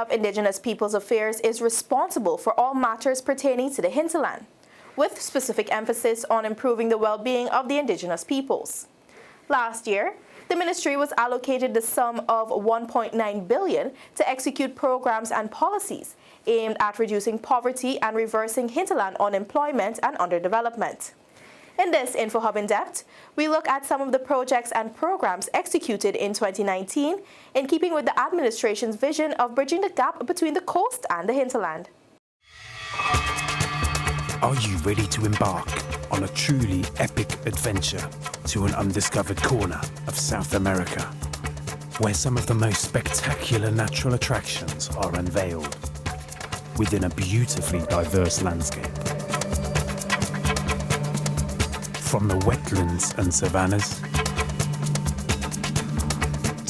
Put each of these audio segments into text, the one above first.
of Indigenous Peoples Affairs is responsible for all matters pertaining to the hinterland, with specific emphasis on improving the well-being of the Indigenous peoples. Last year, the ministry was allocated the sum of $1.9 billion to execute programs and policies aimed at reducing poverty and reversing hinterland unemployment and underdevelopment. In this InfoHub in Depth, we look at some of the projects and programs executed in 2019 in keeping with the administration's vision of bridging the gap between the coast and the hinterland. Are you ready to embark on a truly epic adventure to an undiscovered corner of South America, where some of the most spectacular natural attractions are unveiled within a beautifully diverse landscape? From the wetlands and savannas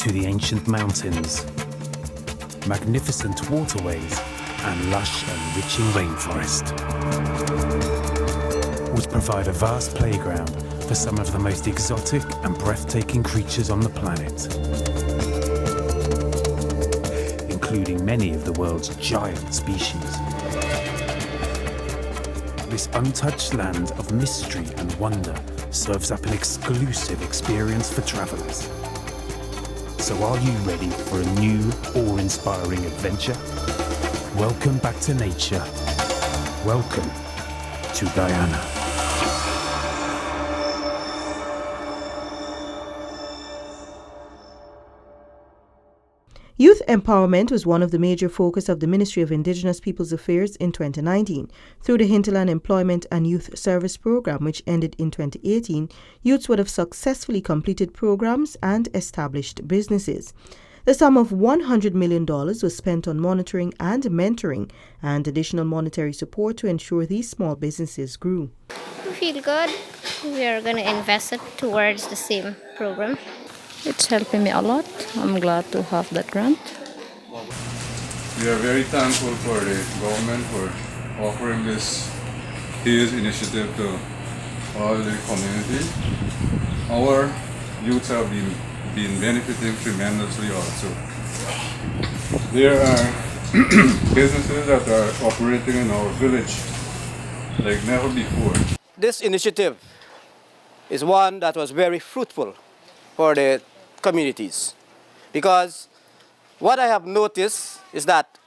to the ancient mountains, magnificent waterways and lush enriching rainforest would provide a vast playground for some of the most exotic and breathtaking creatures on the planet, including many of the world's giant species. This untouched land of mystery and wonder serves up an exclusive experience for travelers. So are you ready for a new, awe-inspiring adventure? Welcome back to nature. Welcome to Guyana. Youth empowerment was one of the major focus of the Ministry of Indigenous Peoples Affairs in 2019. Through the Hinterland Employment and Youth Service Program, which ended in 2018, youths would have successfully completed programs and established businesses. The sum of $100 million was spent on monitoring and mentoring and additional monetary support to ensure these small businesses grew. We feel good. We are going to invest it towards the same program. It's helping me a lot. I'm glad to have that grant. We are very thankful for the government for offering this huge initiative to all the community. Our youth have been benefiting tremendously also. There are businesses that are operating in our village like never before. This initiative is one that was very fruitful for the communities, because what I have noticed is that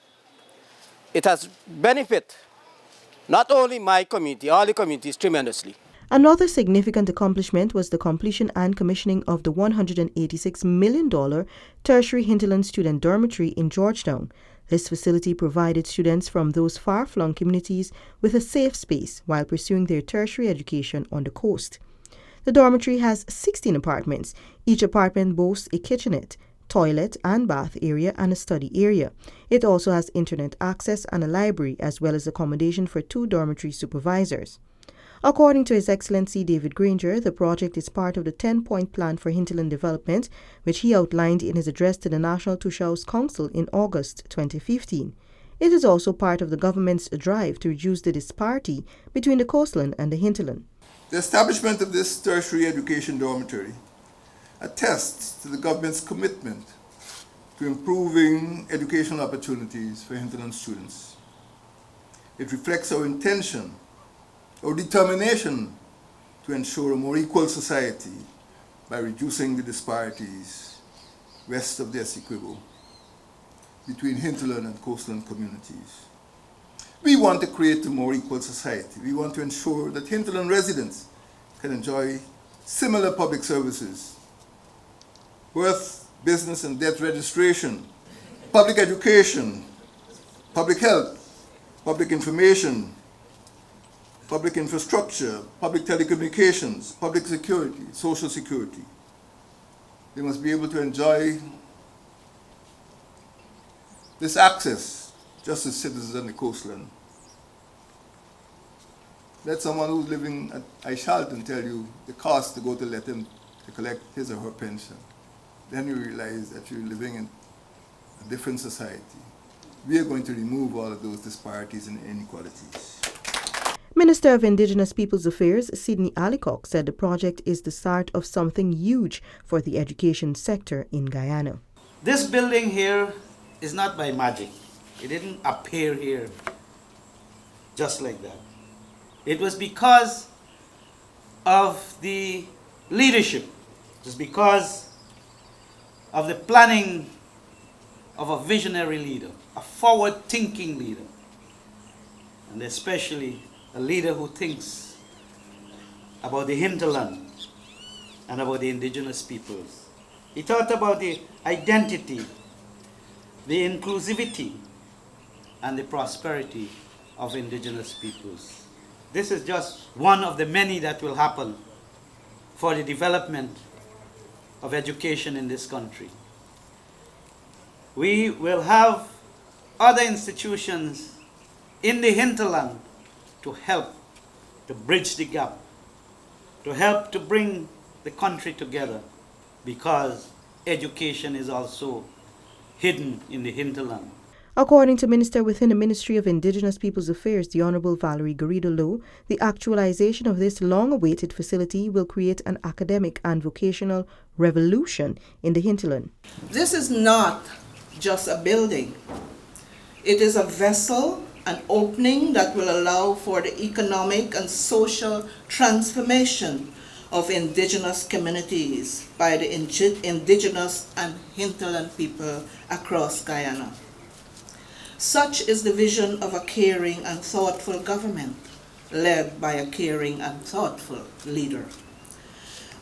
it has benefit not only my community, all the communities tremendously. Another significant accomplishment was the completion and commissioning of the $186 million tertiary hinterland student dormitory in Georgetown. This facility provided students from those far-flung communities with a safe space while pursuing their tertiary education on the coast. The dormitory has 16 apartments. Each apartment boasts a kitchenette, toilet and bath area and a study area. It also has internet access and a library, as well as accommodation for 2 dormitory supervisors. According to His Excellency David Granger, the project is part of the 10-point plan for hinterland development, which he outlined in his address to the National Tushaus Council in August 2015. It is also part of the government's drive to reduce the disparity between the coastland and the hinterland. The establishment of this tertiary education dormitory attests to the government's commitment to improving educational opportunities for hinterland students. It reflects our intention, our determination to ensure a more equal society by reducing the disparities west of the Essequibo between hinterland and coastland communities. We want to create a more equal society. We want to ensure that hinterland residents can enjoy similar public services, birth, business and death registration, public education, public health, public information, public infrastructure, public telecommunications, public security, social security. They must be able to enjoy this access just as citizens on the coastland. Let someone who's living at Ishalton tell you the cost to go to Lethem to collect his or her pension. Then you realize that you're living in a different society. We are going to remove all of those disparities and inequalities. Minister of Indigenous Peoples Affairs Sidney Alicock said the project is the start of something huge for the education sector in Guyana. This building here is not by magic. It didn't appear here just like that. It was because of the leadership. It was because of the planning of a visionary leader, a forward-thinking leader, and especially a leader who thinks about the hinterland and about the indigenous peoples. He thought about the identity, the inclusivity, and the prosperity of indigenous peoples. This is just one of the many that will happen for the development of education in this country. We will have other institutions in the hinterland to help to bridge the gap, to help to bring the country together, because education is also hidden in the hinterland. According to Minister within the Ministry of Indigenous Peoples Affairs, the Honorable Valerie Garrido-Low, the actualization of this long-awaited facility will create an academic and vocational revolution in the hinterland. This is not just a building. It is a vessel, an opening that will allow for the economic and social transformation of indigenous communities by the indigenous and hinterland people across Guyana. Such is the vision of a caring and thoughtful government, led by a caring and thoughtful leader.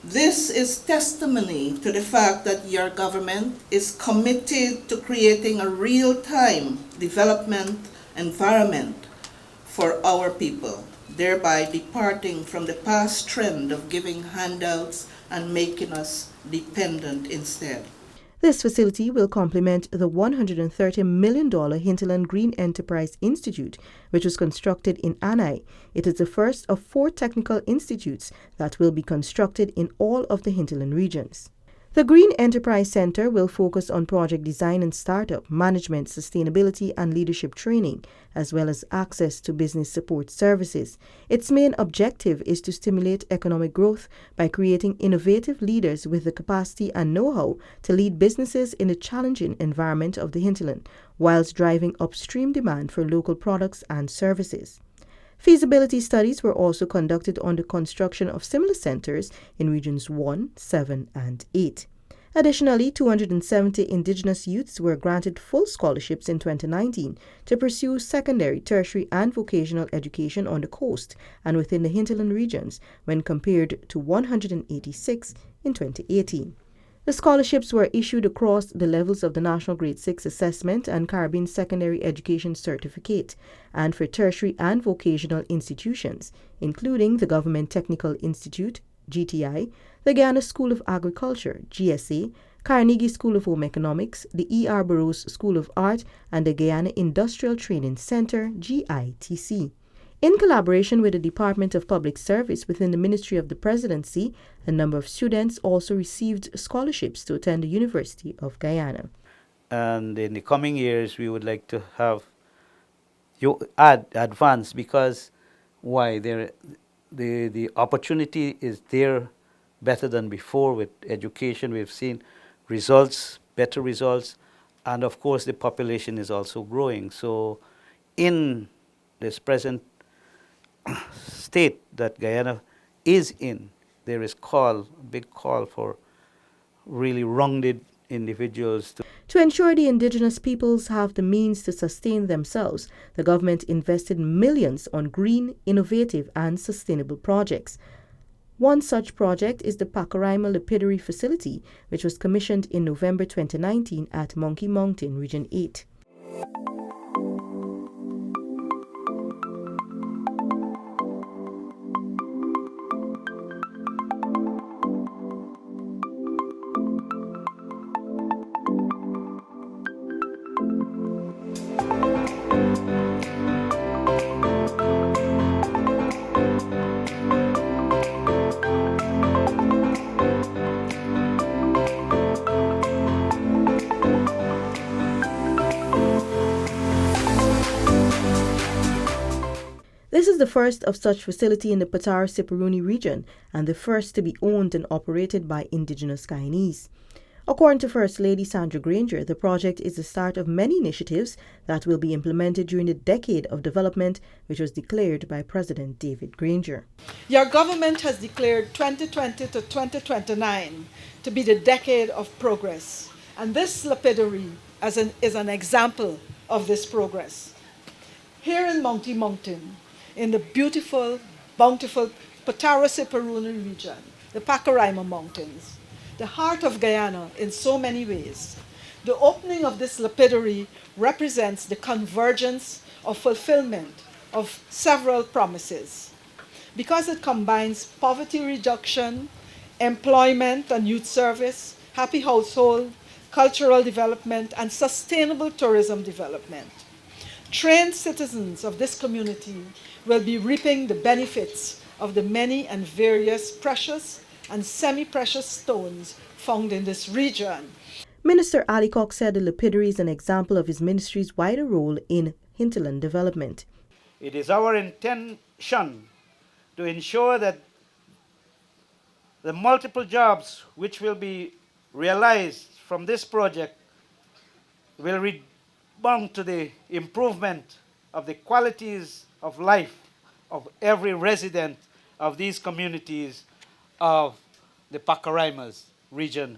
This is testimony to the fact that your government is committed to creating a real-time development environment for our people, thereby departing from the past trend of giving handouts and making us dependent instead. This facility will complement the $130 million Hinterland Green Enterprise Institute, which was constructed in Anai. It is the first of 4 technical institutes that will be constructed in all of the hinterland regions. The Green Enterprise Center will focus on project design and startup, management, sustainability, and leadership training, as well as access to business support services. Its main objective is to stimulate economic growth by creating innovative leaders with the capacity and know-how to lead businesses in the challenging environment of the hinterland, whilst driving upstream demand for local products and services. Feasibility studies were also conducted on the construction of similar centers in regions 1, 7, and 8. Additionally, 270 indigenous youths were granted full scholarships in 2019 to pursue secondary, tertiary, and vocational education on the coast and within the hinterland regions, when compared to 186 in 2018. The scholarships were issued across the levels of the National Grade 6 Assessment and Caribbean Secondary Education Certificate, and for tertiary and vocational institutions, including the Government Technical Institute, GTI, the Guyana School of Agriculture, GSA, Carnegie School of Home Economics, the E.R. Burroughs School of Art, and the Guyana Industrial Training Center, GITC. In collaboration with the Department of Public Service within the Ministry of the Presidency, a number of students also received scholarships to attend the University of Guyana. And in the coming years, we would like to have you advance, because why? The opportunity is there better than before with education. We've seen results, better results, and of course the population is also growing. So in this present state that Guyana is in, there is a big call for really wronged individuals to ensure the indigenous peoples have the means to sustain themselves. The government invested millions on green, innovative, and sustainable projects. One such project is the Pacaraima Lapidary Facility, which was commissioned in November 2019 at Monkey Mountain, Region 8. This is the first of such facility in the Patara-Siparuni region and the first to be owned and operated by indigenous Guyanese. According to First Lady Sandra Granger, the project is the start of many initiatives that will be implemented during the decade of development, which was declared by President David Granger. Your government has declared 2020 to 2029 to be the decade of progress, and this lapidary is an example of this progress. Here in Mountie Mountain, in the beautiful, bountiful Potaro-Siparuni region, the Pacaraima Mountains, the heart of Guyana in so many ways, the opening of this lapidary represents the convergence of fulfillment of several promises, because it combines poverty reduction, employment and youth service, happy household, cultural development, and sustainable tourism development. Trained citizens of this community will be reaping the benefits of the many and various precious and semi-precious stones found in this region. Minister Ali Cox said the lapidary is an example of his ministry's wider role in hinterland development. It is our intention to ensure that the multiple jobs which will be realized from this project will rebound to the improvement of the qualities of life of every resident of these communities of the Pacaraimas, Region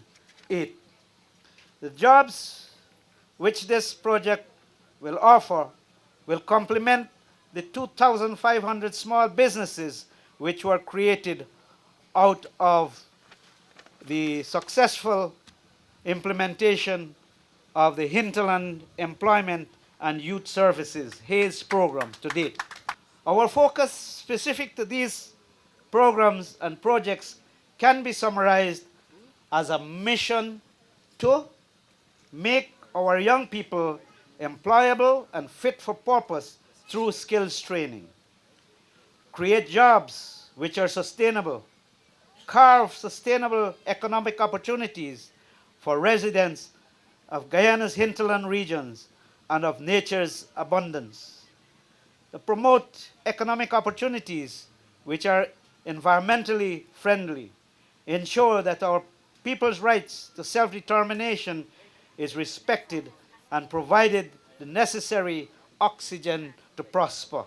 8. The jobs which this project will offer will complement the 2,500 small businesses which were created out of the successful implementation of the Hinterland Employment and Youth Services HAYES program to date. Our focus specific to these programs and projects can be summarized as a mission to make our young people employable and fit for purpose through skills training, create jobs which are sustainable, carve sustainable economic opportunities for residents of Guyana's hinterland regions and of nature's abundance, to promote economic opportunities which are environmentally friendly, ensure that our people's rights to self-determination is respected and provided the necessary oxygen to prosper,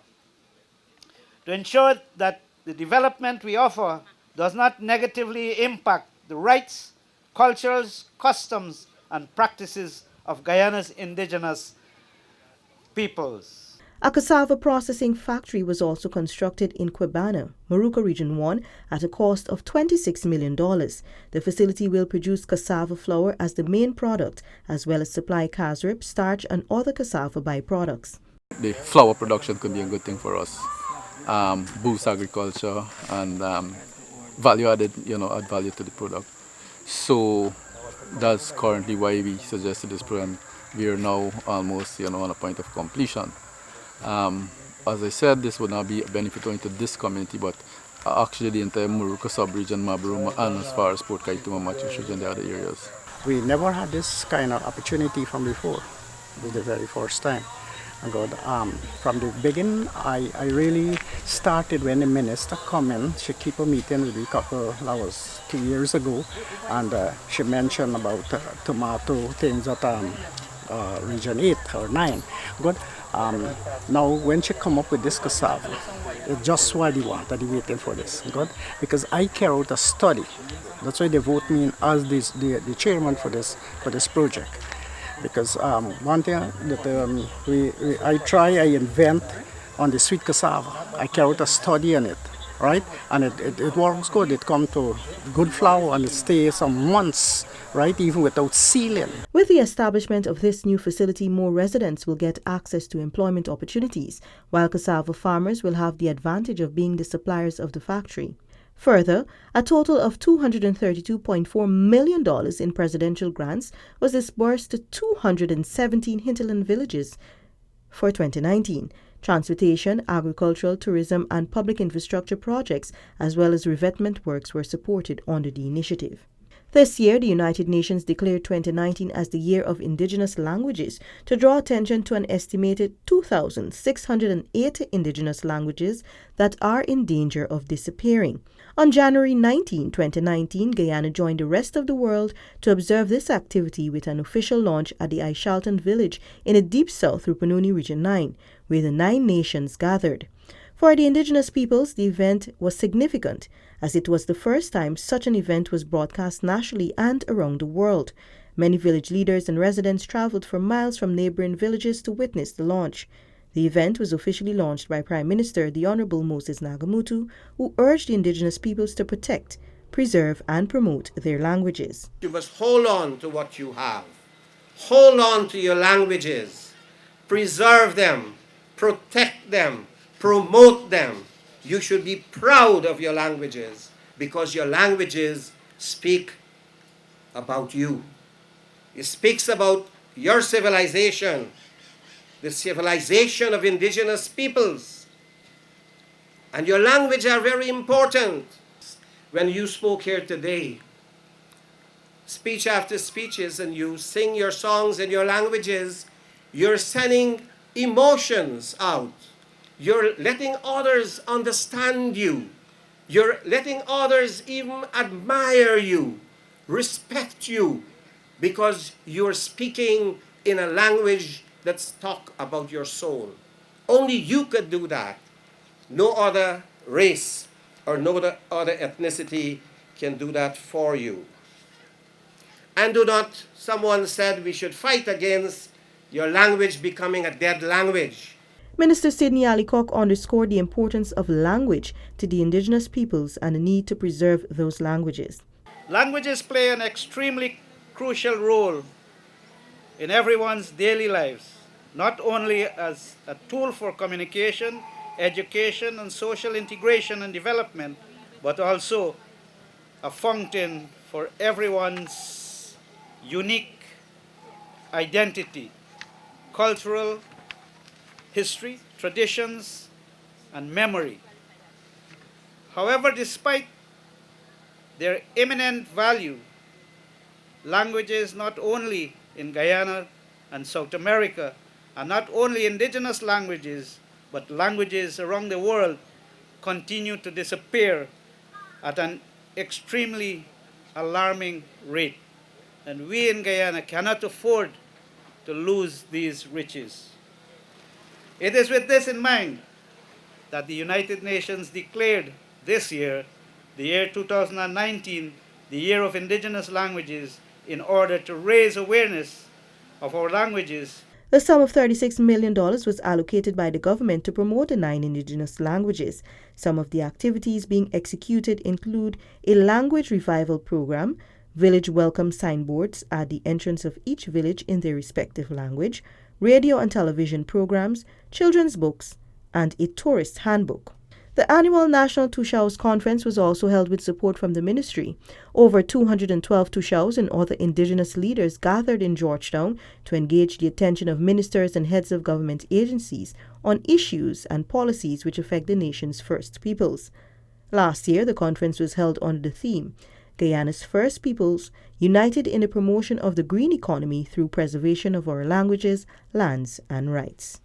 to ensure that the development we offer does not negatively impact the rights, cultures, customs, and practices of Guyana's indigenous peoples. A cassava processing factory was also constructed in Quebana, Moruca Region 1, at a cost of $26 million. The facility will produce cassava flour as the main product, as well as supply casrip, starch, and other cassava byproducts. The flour production could be a good thing for us. Boost agriculture and value added, add value to the product. So that's currently why we suggested this program. We are now almost, on a point of completion. As I said, this would not be a benefit only to this community, but actually the entire Moruca sub-region, Mabruma, and as far as Port Kaituma, Machish and the other areas. We never had this kind of opportunity from before. This is the very first time. From the beginning, I really started when the minister came in. She kept a meeting with me that was 2 years ago, and she mentioned about tomato things at region 8 or 9. Now when she come up with this cassava, it's just what they want, that they waiting for this. Because I carry out a study. That's why they vote me in as the chairman for this project. Because one thing that I invent on the sweet cassava. I carry out a study on it, right? And it works good. It comes to good flour and it stays some months, right? Even without sealing. With the establishment of this new facility, more residents will get access to employment opportunities, while cassava farmers will have the advantage of being the suppliers of the factory. Further, a total of $232.4 million in presidential grants was disbursed to 217 hinterland villages for 2019. Transportation, agricultural, tourism, and public infrastructure projects, as well as revetment works, were supported under the initiative. This year, the United Nations declared 2019 as the Year of Indigenous Languages to draw attention to an estimated 2,680 indigenous languages that are in danger of disappearing. On January 19, 2019, Guyana joined the rest of the world to observe this activity with an official launch at the Aishalton village in the Deep South, Rupununi Region 9, where the 9 nations gathered. For the indigenous peoples, the event was significant, as it was the first time such an event was broadcast nationally and around the world. Many village leaders and residents traveled for miles from neighboring villages to witness the launch. The event was officially launched by Prime Minister the Honorable Moses Nagamutu, who urged the indigenous peoples to protect, preserve and promote their languages. You must hold on to what you have. Hold on to your languages. Preserve them. Protect them. Promote them. You should be proud of your languages because your languages speak about you. It speaks about your civilization, the civilization of indigenous peoples. And your language are very important. When you spoke here today, speech after speeches, and you sing your songs in your languages, you're sending emotions out. You're letting others understand you. You're letting others even admire you, respect you, because you're speaking in a language that's talk about your soul. Only you could do that. No other race or no other ethnicity can do that for you. And do not, someone said we should fight against your language becoming a dead language. Minister Sidney Allicock underscored the importance of language to the indigenous peoples and the need to preserve those languages. Languages play an extremely crucial role in everyone's daily lives, not only as a tool for communication, education, and social integration and development, but also a fountain for everyone's unique identity, cultural history, traditions, and memory. However, despite their eminent value, languages not only in Guyana and South America are not only indigenous languages, but languages around the world continue to disappear at an extremely alarming rate. And we in Guyana cannot afford to lose these riches. It is with this in mind that the United Nations declared this year, the year 2019, the Year of Indigenous Languages, in order to raise awareness of our languages. The sum of $36 million was allocated by the government to promote the 9 indigenous languages. Some of the activities being executed include a language revival program, village welcome signboards at the entrance of each village in their respective language, radio and television programs, children's books, and a tourist handbook. The annual National Tushaus Conference was also held with support from the ministry. Over 212 Tushaus and other indigenous leaders gathered in Georgetown to engage the attention of ministers and heads of government agencies on issues and policies which affect the nation's First Peoples. Last year, the conference was held under the theme, Guyana's First Peoples, united in the promotion of the green economy through preservation of our languages, lands, and rights.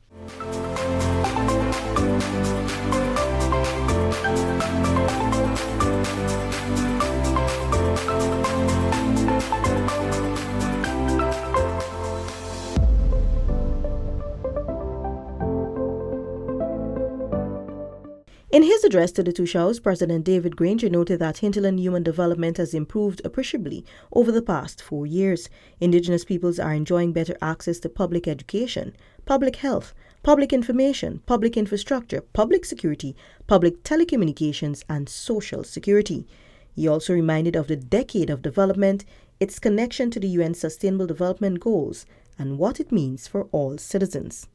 In his address to the Tushaus, President David Granger noted that hinterland human development has improved appreciably over the past 4 years. Indigenous peoples are enjoying better access to public education, public health, public information, public infrastructure, public security, public telecommunications, and social security. He also reminded of the Decade of Development, its connection to the UN Sustainable Development Goals, and what it means for all citizens.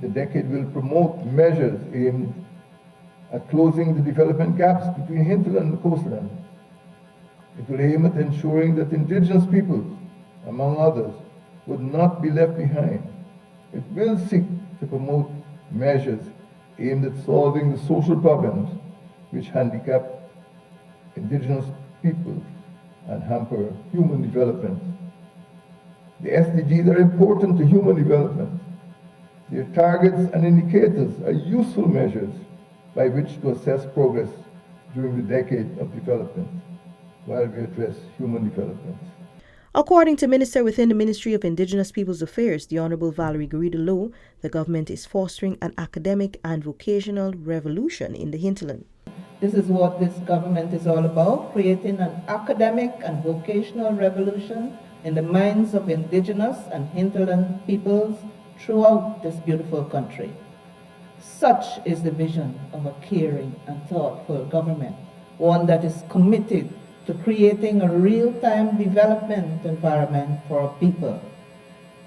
The decade will promote measures aimed at closing the development gaps between hinterland and coastland. It will aim at ensuring that indigenous peoples, among others, would not be left behind. It will seek to promote measures aimed at solving the social problems which handicap indigenous peoples and hamper human development. The SDGs are important to human development. Their targets and indicators are useful measures by which to assess progress during the decade of development while we address human development. According to Minister within the Ministry of Indigenous Peoples Affairs, the Honourable Valerie Garrido-Low, the government is fostering an academic and vocational revolution in the hinterland. This is what this government is all about, creating an academic and vocational revolution in the minds of indigenous and hinterland peoples throughout this beautiful country. Such is the vision of a caring and thoughtful government, one that is committed to creating a real-time development environment for our people,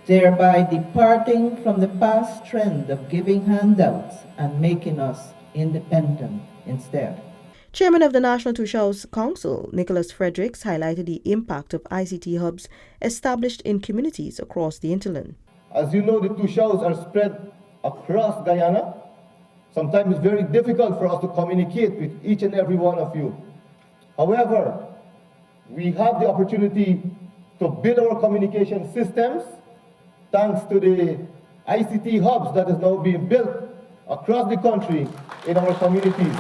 thereby departing from the past trend of giving handouts and making us independent instead. Chairman of the National Tushaus Council, Nicholas Fredericks, highlighted the impact of ICT hubs established in communities across the hinterland. As you know, the Tushaus are spread across Guyana. Sometimes it's very difficult for us to communicate with each and every one of you. However, we have the opportunity to build our communication systems thanks to the ICT hubs that is now being built across the country in our communities.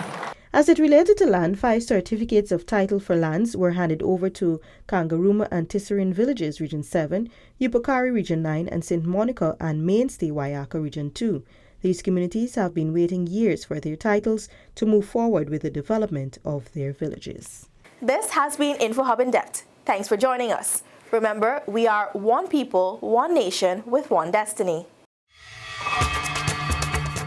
As it related to land, 5 certificates of title for lands were handed over to Kangaruma and Tisserin Villages, Region 7, Yupakari, Region 9, and St. Monica and Mainstay, Wayaka, Region 2. These communities have been waiting years for their titles to move forward with the development of their villages. This has been InfoHub in Depth. Thanks for joining us. Remember, we are one people, one nation with one destiny.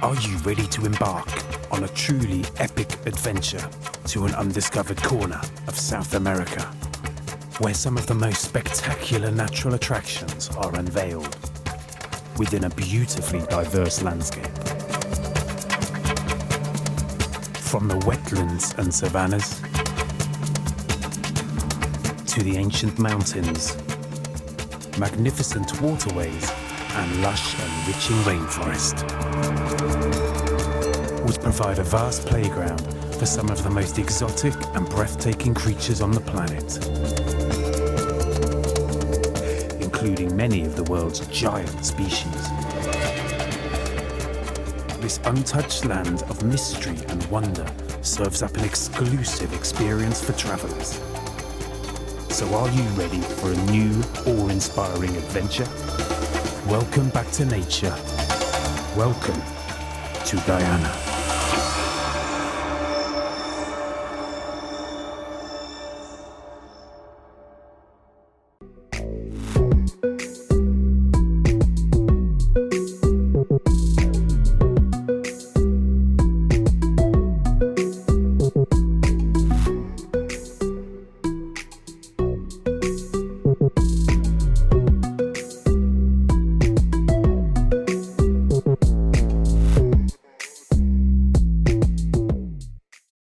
Are you ready to embark on a truly epic adventure to an undiscovered corner of South America, where some of the most spectacular natural attractions are unveiled within a beautifully diverse landscape? From the wetlands and savannas to the ancient mountains, magnificent waterways and lush enriching rainforest would provide a vast playground for some of the most exotic and breathtaking creatures on the planet, including many of the world's giant species. This untouched land of mystery and wonder serves up an exclusive experience for travelers. So are you ready for a new, awe-inspiring adventure? Welcome back to nature. Welcome to Guyana.